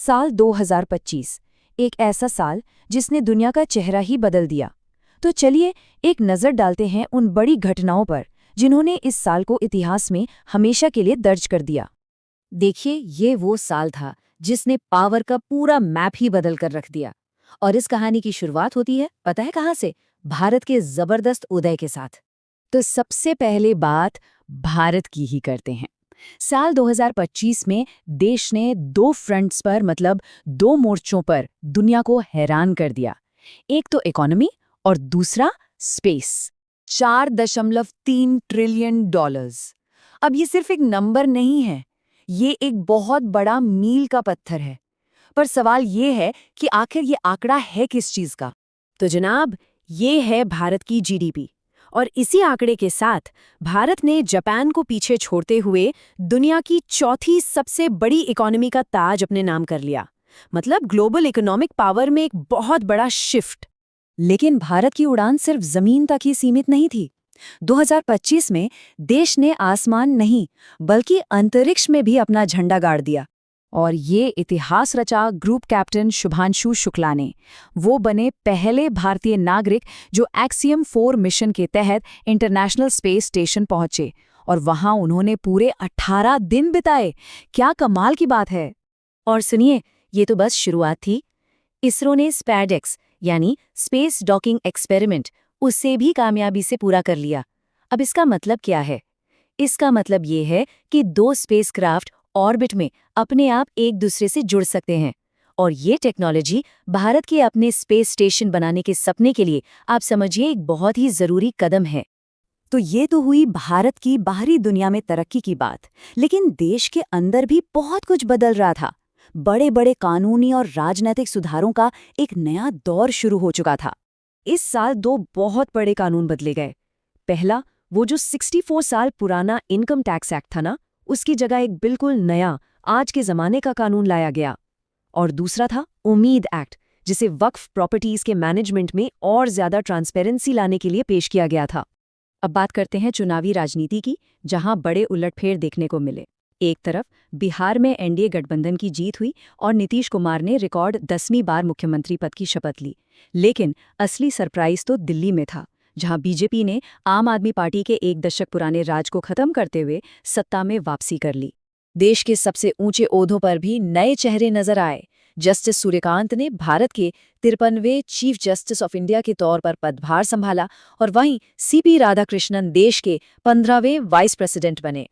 साल 2025 एक ऐसा साल जिसने दुनिया का चेहरा ही बदल दिया। तो चलिए एक नज़र डालते हैं उन बड़ी घटनाओं पर जिन्होंने इस साल को इतिहास में हमेशा के लिए दर्ज कर दिया। देखिए, ये वो साल था जिसने पावर का पूरा मैप ही बदल कर रख दिया। और इस कहानी की शुरुआत होती है, पता है कहाँ से? भारत के जबरदस्त उदय के साथ। तो सबसे पहले बात भारत की ही करते हैं। साल 2025 में देश ने दो फ्रंट्स पर मतलब दो मोर्चों पर दुनिया को हैरान कर दिया। एक तो इकोनॉमी और दूसरा स्पेस। 4.3 trillion dollars. अब ये सिर्फ एक नंबर नहीं है, ये एक बहुत बड़ा मील का पत्थर है। पर सवाल ये है कि आखिर ये आंकड़ा है किस चीज का? तो जनाब, ये है भारत की जीडीपी। और इसी आंकड़े के साथ भारत ने जापान को पीछे छोड़ते हुए दुनिया की चौथी सबसे बड़ी इकोनॉमी का ताज अपने नाम कर लिया। मतलब ग्लोबल इकोनॉमिक पावर में एक बहुत बड़ा शिफ्ट। लेकिन भारत की उड़ान सिर्फ जमीन तक ही सीमित नहीं थी। 2025 में देश ने आसमान नहीं बल्कि अंतरिक्ष में भी अपना झंडा गाड़ दिया। और ये इतिहास रचा ग्रुप कैप्टन शुभांशु शुक्ला ने। वो बने पहले भारतीय नागरिक जो एक्सियम 4 मिशन के तहत इंटरनेशनल स्पेस स्टेशन पहुंचे और वहां उन्होंने पूरे 18 दिन बिताए। क्या कमाल की बात है। और सुनिए, ये तो बस शुरुआत थी। इसरो ने स्पैडेक्स यानी स्पेस डॉकिंग एक्सपेरिमेंट उसे भी कामयाबी से पूरा कर लिया। अब इसका मतलब क्या है? इसका मतलब ये है कि दो स्पेसक्राफ्ट ऑर्बिट में अपने आप एक दूसरे से जुड़ सकते हैं। और ये टेक्नोलॉजी भारत के अपने स्पेस स्टेशन बनाने के सपने के लिए आप समझिए एक बहुत ही जरूरी कदम है। तो ये तो हुई भारत की बाहरी दुनिया में तरक्की की बात, लेकिन देश के अंदर भी बहुत कुछ बदल रहा था। बड़े बड़े कानूनी और राजनीतिक सुधारों का एक नया दौर शुरू हो चुका था। इस साल दो बहुत बड़े कानून बदले गए। पहला, वो जो 64 साल पुराना इनकम टैक्स एक्ट था ना, उसकी जगह एक बिल्कुल नया आज के ज़माने का कानून लाया गया। और दूसरा था उम्मीद एक्ट, जिसे वक्फ प्रॉपर्टीज के मैनेजमेंट में और ज़्यादा ट्रांसपेरेंसी लाने के लिए पेश किया गया था। अब बात करते हैं चुनावी राजनीति की, जहां बड़े उलटफेर देखने को मिले। एक तरफ बिहार में एनडीए गठबंधन की जीत हुई और नीतीश कुमार ने रिकॉर्ड 10वीं बार मुख्यमंत्री पद की शपथ ली। लेकिन असली सरप्राइज तो दिल्ली में था, जहां बीजेपी ने आम आदमी पार्टी के एक दशक पुराने राज को खत्म करते हुए सत्ता में वापसी कर ली। देश के सबसे ऊंचे ओहदों पर भी नए चेहरे नजर आए। जस्टिस सूर्यकांत ने भारत के 53वें चीफ जस्टिस ऑफ इंडिया के तौर पर पदभार संभाला और वहीं सीपी राधाकृष्णन देश के 15वें वाइस प्रेसिडेंट बने।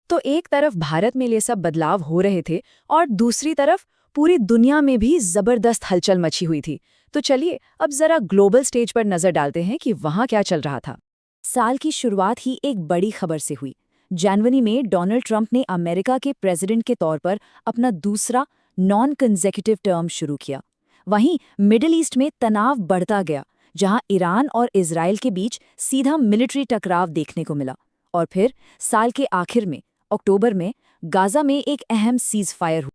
तो एक तरफ भारत में ये सब बदलाव हो रहे थे और दूसरी तरफ पूरी दुनिया में भी जबरदस्त हलचल मची हुई थी। तो चलिए अब जरा ग्लोबल स्टेज पर नजर डालते हैं कि वहां क्या चल रहा था। साल की शुरुआत ही एक बड़ी खबर से हुई। जनवरी में डोनाल्ड ट्रंप ने अमेरिका के प्रेसिडेंट के तौर पर अपना दूसरा नॉन कंसेक्यूटिव टर्म शुरू किया। वहीं मिडिल ईस्ट में तनाव बढ़ता गया, जहां ईरान और इजराइल के बीच सीधा मिलिट्री टकराव देखने को मिला। और फिर साल के आखिर में अक्टूबर में गाजा में एक अहम सीज फायर हुआ।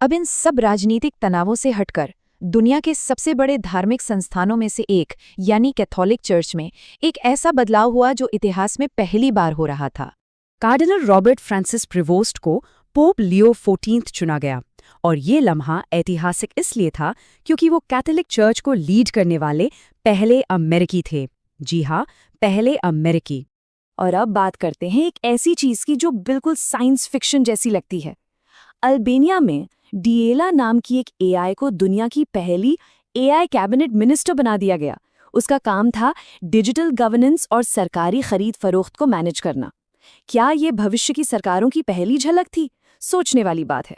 अब इन सब राजनीतिक तनावों से हटकर दुनिया के सबसे बड़े धार्मिक संस्थानों में से एक यानी कैथोलिक चर्च में एक ऐसा बदलाव हुआ जो इतिहास में पहली बार हो रहा था। कार्डिनल रॉबर्ट फ्रांसिस प्रिवोस्ट को पोप लियो 14 चुना गया। और ये लम्हा ऐतिहासिक इसलिए था क्योंकि वो कैथोलिक चर्च को लीड करने वाले पहले अमेरिकी थे। जी हाँ, पहले अमेरिकी। और अब बात करते हैं एक ऐसी चीज की जो बिल्कुल साइंस फिक्शन जैसी लगती है। अल्बानिया में डिएला नाम की एक एआई को दुनिया की पहली एआई कैबिनेट मिनिस्टर बना दिया गया। उसका काम था डिजिटल गवर्नेंस और सरकारी खरीद फरोख्त को मैनेज करना। क्या ये भविष्य की सरकारों की पहली झलक थी? सोचने वाली बात है।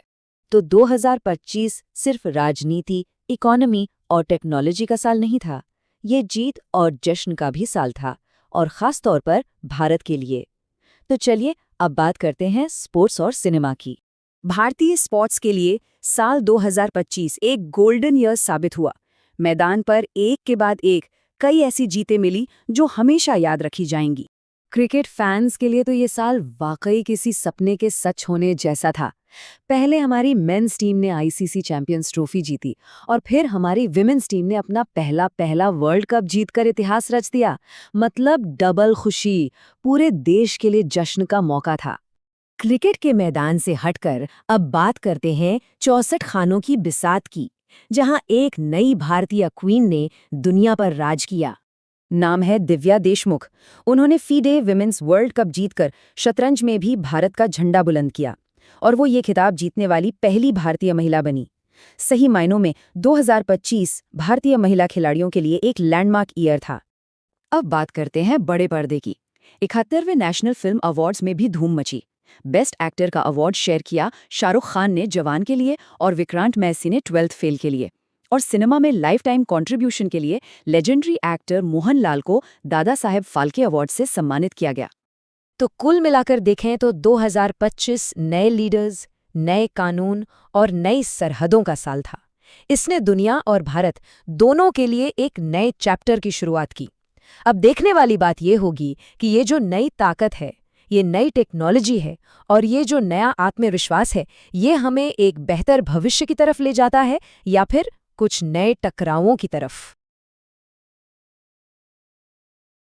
तो 2025 सिर्फ राजनीति, इकोनॉमी और टेक्नोलॉजी का साल नहीं था, ये जीत और जश्न का भी साल था, और खास तौर पर भारत के लिए। तो चलिए अब बात करते हैं स्पोर्ट्स और सिनेमा की। भारतीय स्पोर्ट्स के लिए साल 2025 एक गोल्डन ईयर साबित हुआ। मैदान पर एक के बाद एक कई ऐसी जीतें मिली जो हमेशा याद रखी जाएंगी। क्रिकेट फैंस के लिए तो ये साल वाकई किसी सपने के सच होने जैसा था। पहले हमारी मेंस टीम ने आईसीसी चैंपियंस ट्रॉफी जीती और फिर हमारी विमेंस टीम ने अपना पहला वर्ल्ड कप जीतकर इतिहास रच दिया। मतलब डबल खुशी, पूरे देश के लिए जश्न का मौका था। क्रिकेट के मैदान से हटकर अब बात करते हैं 64 खानों की बिसात की, जहां एक नई भारतीय क्वीन ने दुनिया पर राज किया। नाम है दिव्या देशमुख। उन्होंने फीडे विमेंस वर्ल्ड कप जीतकर शतरंज में भी भारत का झंडा बुलंद किया और वो ये खिताब जीतने वाली पहली भारतीय महिला बनी। सही मायनों में 2025 भारतीय महिला खिलाड़ियों के लिए एक लैंडमार्क ईयर था। अब बात करते हैं बड़े पर्दे की। 71वें नेशनल फिल्म अवार्ड्स में भी धूम मची। बेस्ट एक्टर का अवार्ड शेयर किया शाहरुख खान ने जवान के लिए और विक्रांत मैसी ने 12th फेल के लिए। और सिनेमा में लाइफ टाइम कॉन्ट्रीब्यूशन के लिए लेजेंडरी एक्टर मोहनलाल को दादा साहेब फाल्के अवार्ड से सम्मानित किया गया। तो कुल मिलाकर देखें तो 2025 नए लीडर्स, नए कानून और नई सरहदों का साल था। इसने दुनिया और भारत दोनों के लिए एक नए चैप्टर की शुरुआत की। अब देखने वाली बात ये होगी कि ये जो नई ताकत है, ये नई टेक्नोलॉजी है और ये जो नया आत्मविश्वास है, ये हमें एक बेहतर भविष्य की तरफ ले जाता है या फिर कुछ नए टकरावों की तरफ।